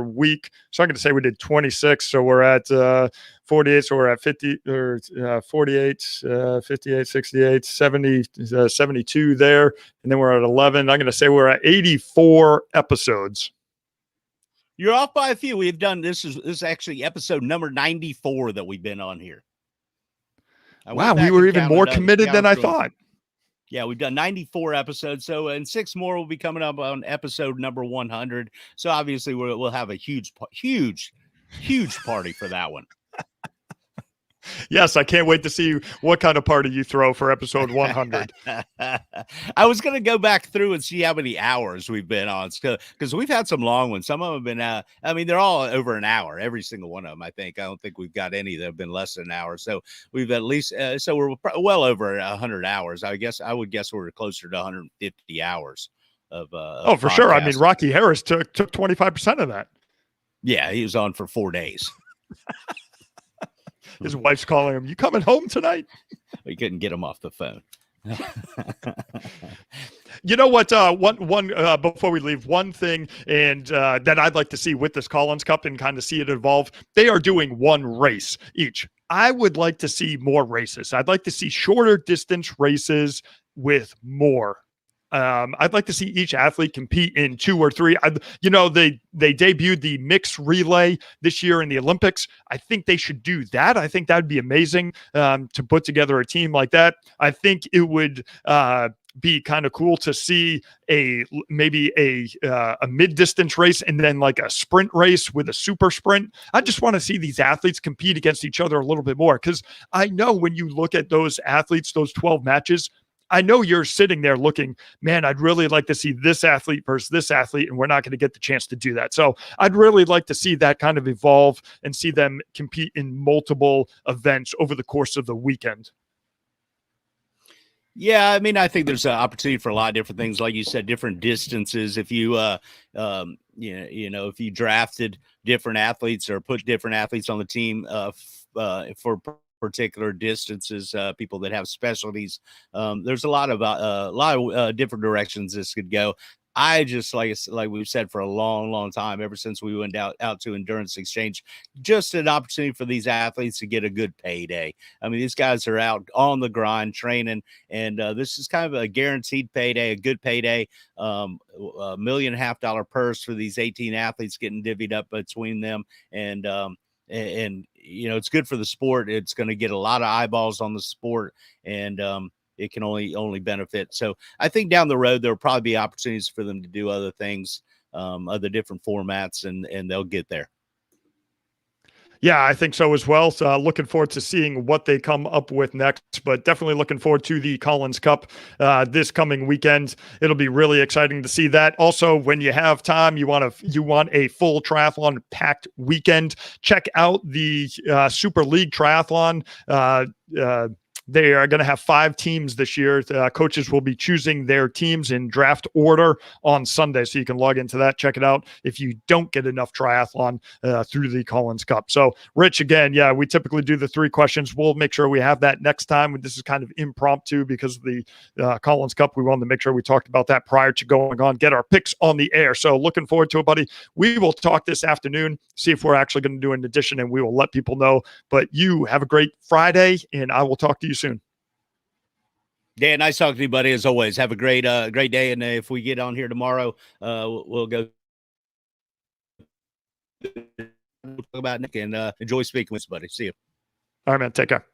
week. So I'm going to say we did 26. So we're at 48. So we're at 50 or 48, 58, 68, 70, 72 there. And then we're at 11. I'm going to say we're at 84 episodes. You're off by a few. We've done this is actually episode number 94 that we've been on here. Wow, we were even more committed than I thought. Yeah, we've done 94 episodes. So, and 6 more will be coming up on episode number 100. So obviously we'll have a huge party for that one. Yes, I can't wait to see what kind of party you throw for episode 100. I was going to go back through and see how many hours we've been on, because we've had some long ones. Some of them have been, they're all over an hour, every single one of them, I think. I don't think we've got any that have been less than an hour. So we've at least, so we're well over 100 hours. I would guess we're closer to 150 hours of for sure. I mean, Rocky Harris took 25% of that. Yeah, he was on for 4 days. His wife's calling him, "You coming home tonight?" We couldn't get him off the phone. You know what? One before we leave, one thing and that I'd like to see with this Collins Cup and kind of see it evolve. They are doing 1 race each. I would like to see more races. I'd like to see shorter distance races with more. I'd like to see each athlete compete in 2 or 3. They debuted the mixed relay this year in the Olympics. I think they should do that. I think that'd be amazing to put together a team like that. I think it would be kind of cool to see maybe a mid-distance race and then like a sprint race with a super sprint. I just want to see these athletes compete against each other a little bit more, because I know when you look at those athletes, those 12 matches, I know you're sitting there looking, man, I'd really like to see this athlete versus this athlete, and we're not going to get the chance to do that. So I'd really like to see that kind of evolve and see them compete in multiple events over the course of the weekend. Yeah, I think there's an opportunity for a lot of different things. Like you said, different distances. If you, if you drafted different athletes or put different athletes on the team for particular distances, people that have specialties, there's a lot of different directions this could go. I just like we've said for a long, long time, ever since we went out to Endurance Exchange, just an opportunity for these athletes to get a good payday. I mean, these guys are out on the grind training, and this is kind of a guaranteed payday, a good payday. $1.5 million purse for these 18 athletes getting divvied up between them, and you know, it's good for the sport. It's going to get a lot of eyeballs on the sport, and it can only benefit. So I think down the road, there'll probably be opportunities for them to do other things, other different formats, and they'll get there. Yeah, I think so as well. So looking forward to seeing what they come up with next, but definitely looking forward to the Collins Cup this coming weekend. It'll be really exciting to see that. Also, when you have time, you want a full triathlon packed weekend, check out the Super League Triathlon. They are going to have 5 teams this year. Coaches will be choosing their teams in draft order on Sunday, so you can log into that, check it out if you don't get enough triathlon through the Collins Cup. So, Rich, again, yeah, we typically do the 3 questions. We'll make sure we have that next time. This is kind of impromptu because of the Collins Cup. We wanted to make sure we talked about that prior to going on, get our picks on the air. So looking forward to it, buddy. We will talk this afternoon, see if we're actually going to do an edition, and we will let people know. But you have a great Friday, and I will talk to you soon. Dan, nice talking to you, buddy. As always, have a great day. And if we get on here tomorrow, we'll go talk about Nick, and enjoy speaking with you, buddy. See you. All right, man. Take care.